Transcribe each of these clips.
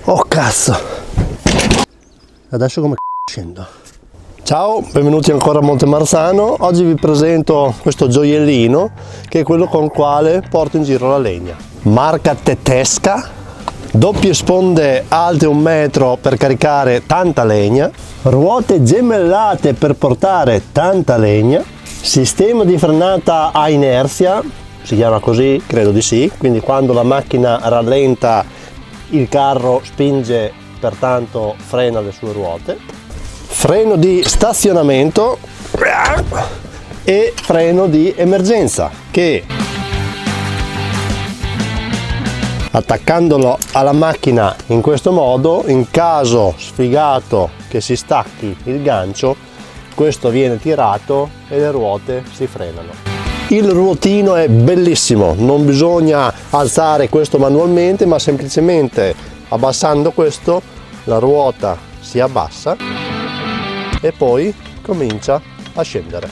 Oh cazzo! Adesso come scendo? Ciao, benvenuti ancora a Montemarzano. Oggi vi presento questo gioiellino che è quello con il quale porto in giro la legna. Marca tedesca, doppie sponde alte 1 metro per caricare tanta legna, ruote gemellate per portare tanta legna, sistema di frenata a inerzia, si chiama così, credo di sì, quindi quando la macchina rallenta il carro spinge, pertanto frena le sue ruote, freno di stazionamento e freno di emergenza che, attaccandolo alla macchina in questo modo, in caso sfigato che si stacchi il gancio, questo viene tirato e le ruote si frenano. Il ruotino è bellissimo, non bisogna alzare questo manualmente, ma semplicemente abbassando questo la ruota si abbassa e poi comincia a scendere.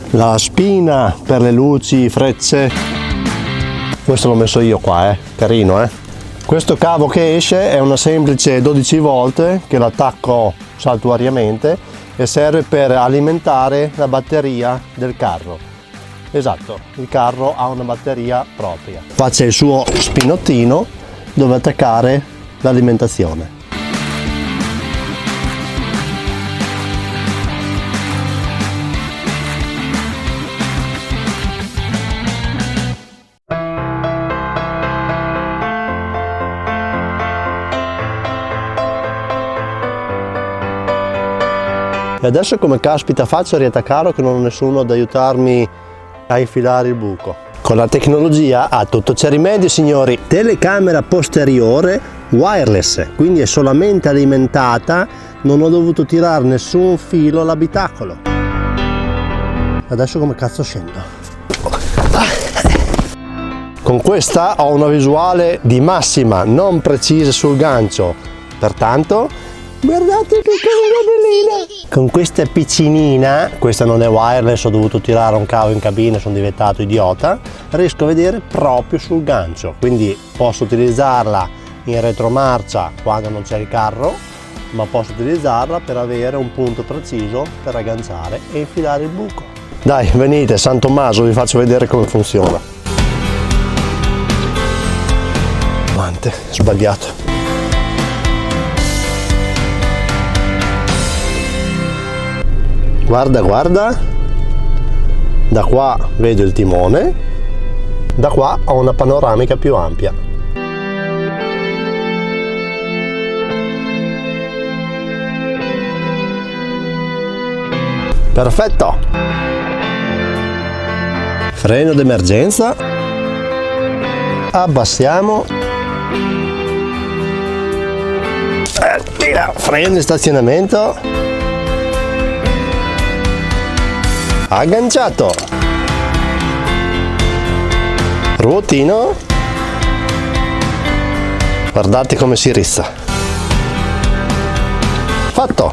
La spina per le luci, frecce, questo l'ho messo io qua, carino, Questo cavo che esce è una semplice 12 volt che l'attacco saltuariamente e serve per alimentare la batteria del carro. Esatto, il carro ha una batteria propria. Qua c'è il suo spinottino dove attaccare l'alimentazione. E adesso come caspita faccio a riattaccarlo che non ho nessuno ad aiutarmi a infilare il buco? Con la tecnologia a tutto c'è rimedio, signori. Telecamera posteriore wireless, quindi è solamente alimentata, non ho dovuto tirare nessun filo all'abitacolo. Adesso come cazzo scendo? Con questa ho una visuale di massima, non precisa sul gancio, pertanto guardate che cosa bellina! Con questa piccinina, questa non è wireless, ho dovuto tirare un cavo in cabina, sono diventato idiota, riesco a vedere proprio sul gancio, quindi posso utilizzarla in retromarcia quando non c'è il carro, ma posso utilizzarla per avere un punto preciso per agganciare e infilare il buco. Dai, venite, San Tommaso, vi faccio vedere come funziona. Guante, sbagliato. Guarda, guarda, da qua vedo il timone, da qua ho una panoramica più ampia. Perfetto! Freno d'emergenza, abbassiamo, freno di stazionamento, agganciato, ruotino, guardate come si rissa, fatto,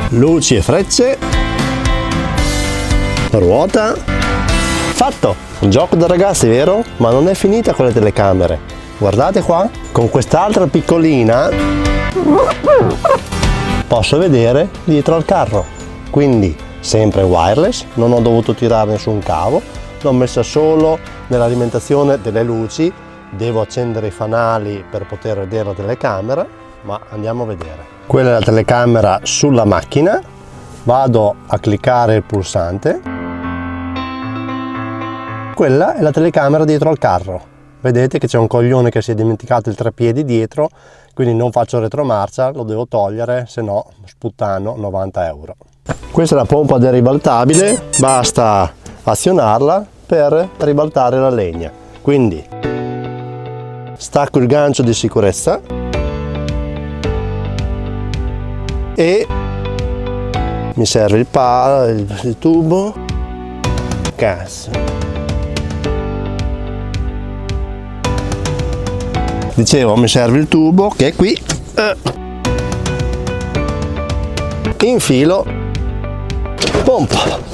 luci e frecce, ruota, fatto. Un gioco da ragazzi, vero? Ma non è finita con le telecamere, guardate qua, con quest'altra piccolina posso vedere dietro al carro, quindi sempre wireless, non ho dovuto tirare nessun cavo, l'ho messa solo nell'alimentazione delle luci, devo accendere i fanali per poter vedere la telecamera, ma andiamo a vedere. Quella è la telecamera sulla macchina, vado a cliccare il pulsante, quella è la telecamera dietro al carro, vedete che c'è un coglione che si è dimenticato il treppiedi dietro, quindi non faccio retromarcia, lo devo togliere, se no sputtano 90 euro. Questa è la pompa deribaltabile, basta azionarla per ribaltare la legna. Quindi stacco il gancio di sicurezza e mi serve il tubo. Cazzo. Dicevo, mi serve il tubo che è qui. infilo, pompa.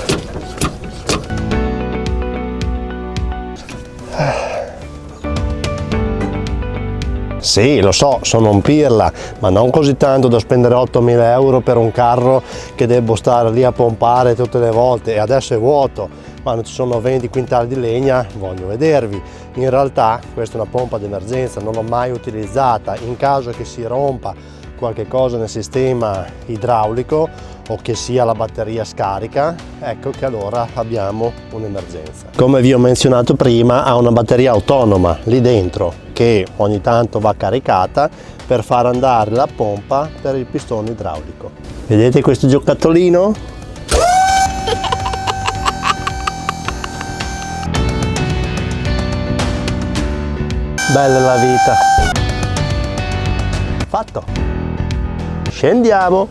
Sì, lo so, sono un pirla, ma non così tanto da spendere 8.000 euro per un carro che devo stare lì a pompare tutte le volte, e adesso è vuoto, quando ci sono 20 quintali di legna voglio vedervi. In realtà questa è una pompa d'emergenza, non l'ho mai utilizzata. In caso che si rompa qualche cosa nel sistema idraulico o che sia la batteria scarica, ecco che allora abbiamo un'emergenza. Come vi ho menzionato prima, ha una batteria autonoma lì dentro che ogni tanto va caricata per far andare la pompa per il pistone idraulico. Vedete questo giocattolino? Bella la vita. Fatto. Scendiamo.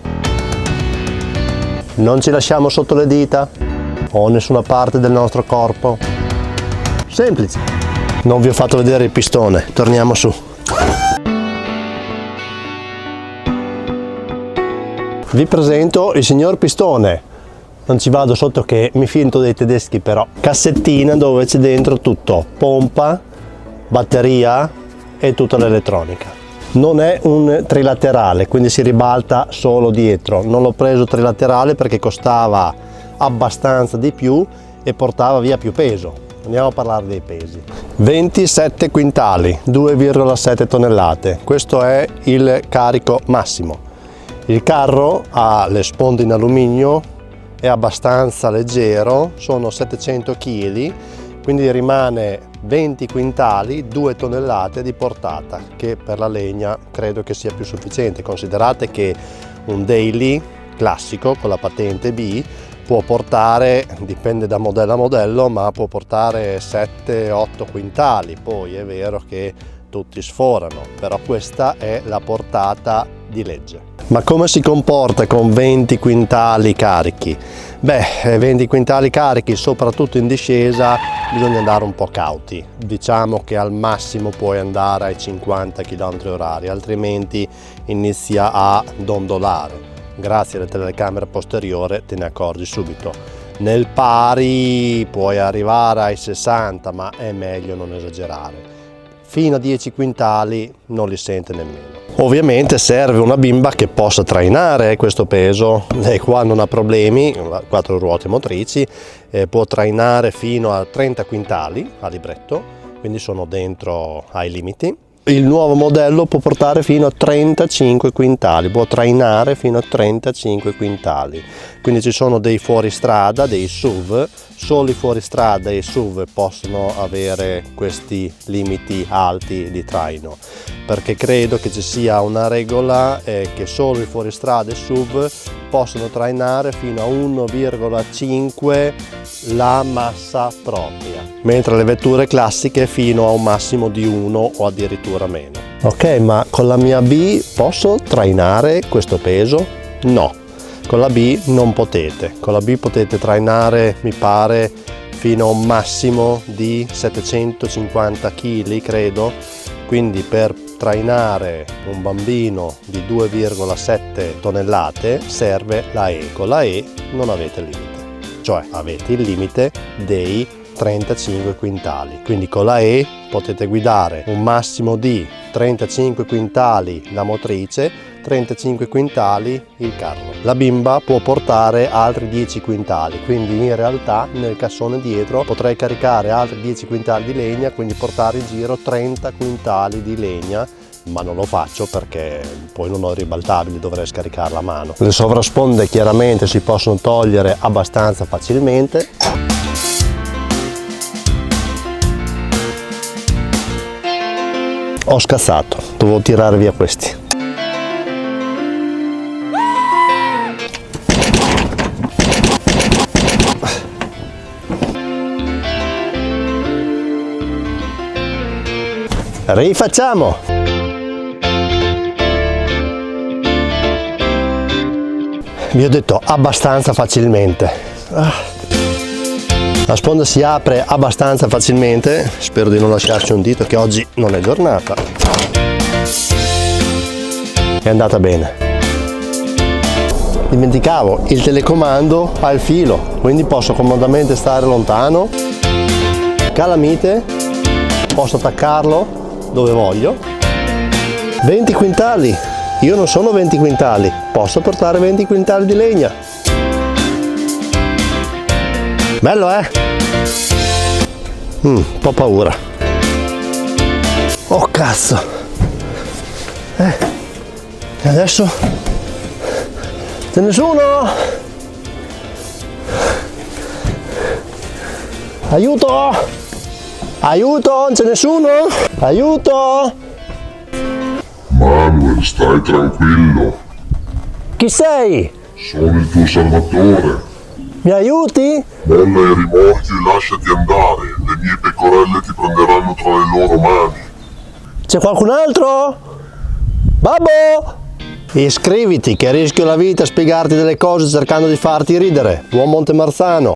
Non ci lasciamo sotto le dita o nessuna parte del nostro corpo. Semplice. Non vi ho fatto vedere il pistone, torniamo su. Vi presento il signor pistone. Non ci vado sotto che mi finto dei tedeschi però. Cassettina dove c'è dentro tutto, pompa, batteria e tutta l'elettronica. Non è un trilaterale, quindi si ribalta solo dietro. Non l'ho preso trilaterale perché costava abbastanza di più e portava via più peso. Andiamo a parlare dei pesi. 27 quintali, 2,7 tonnellate. Questo è il carico massimo. Il carro ha le sponde in alluminio, è abbastanza leggero, sono 700 kg, quindi rimane 20 quintali, 2 tonnellate di portata, che per la legna credo che sia più sufficiente. Considerate che un daily classico con la patente B può portare, dipende da modello a modello, ma può portare 7-8 quintali. Poi è vero che tutti sforano, però questa è la portata di legge. Ma come si comporta con 20 quintali carichi? Beh, 20 quintali carichi, soprattutto in discesa, bisogna andare un po' cauti. Diciamo che al massimo puoi andare ai 50 km/h, altrimenti inizia a dondolare. Grazie alla telecamera posteriore te ne accorgi subito. Nel pari puoi arrivare ai 60, ma è meglio non esagerare. Fino a 10 quintali non li sente nemmeno. Ovviamente serve una bimba che possa trainare questo peso. Lei qua non ha problemi, 4 ruote motrici, può trainare fino a 30 quintali a libretto, quindi sono dentro ai limiti. Il nuovo modello può portare fino a 35 quintali, può trainare fino a 35 quintali. Quindi ci sono dei fuoristrada, dei SUV, solo i fuoristrada e i SUV possono avere questi limiti alti di traino, perché credo che ci sia una regola che solo i fuoristrada e SUV possono trainare fino a 1,5 la massa propria, mentre le vetture classiche fino a un massimo di 1 o addirittura meno. Ok, ma con la mia B posso trainare questo peso? No, con la B non potete. Con la B potete trainare, mi pare, fino a un massimo di 750 kg, credo. Quindi per trainare un bambino di 2,7 tonnellate serve la E. Con la E non avete limite, cioè avete il limite dei 35 quintali. Quindi con la E potete guidare un massimo di 35 quintali la motrice, 35 quintali il carro. La bimba può portare altri 10 quintali, quindi in realtà nel cassone dietro potrei caricare altri 10 quintali di legna, quindi portare in giro 30 quintali di legna, ma non lo faccio perché poi non ho i ribaltabili, dovrei scaricarla a mano. Le sovrasponde chiaramente si possono togliere abbastanza facilmente. Ho scazzato, dovevo tirare via questi. Rifacciamo! Vi ho detto abbastanza facilmente. La sponda si apre abbastanza facilmente, spero di non lasciarci un dito che oggi non è giornata. È andata bene. Dimenticavo, il telecomando ha il filo, quindi posso comodamente stare lontano. Calamite, posso attaccarlo dove voglio. 20 quintali, io non sono 20 quintali, posso portare 20 quintali di legna. Bello, un po' paura. Oh cazzo. E adesso? C'è nessuno? Aiuto! Aiuto, non c'è nessuno? Aiuto! Manuel, stai tranquillo. Chi sei? Sono il tuo salvatore. Mi aiuti? Molla i rimorchi e lasciati andare. Le mie pecorelle ti prenderanno tra le loro mani. C'è qualcun altro? Babbo! Iscriviti che rischio la vita a spiegarti delle cose cercando di farti ridere. Buon Montemarzano!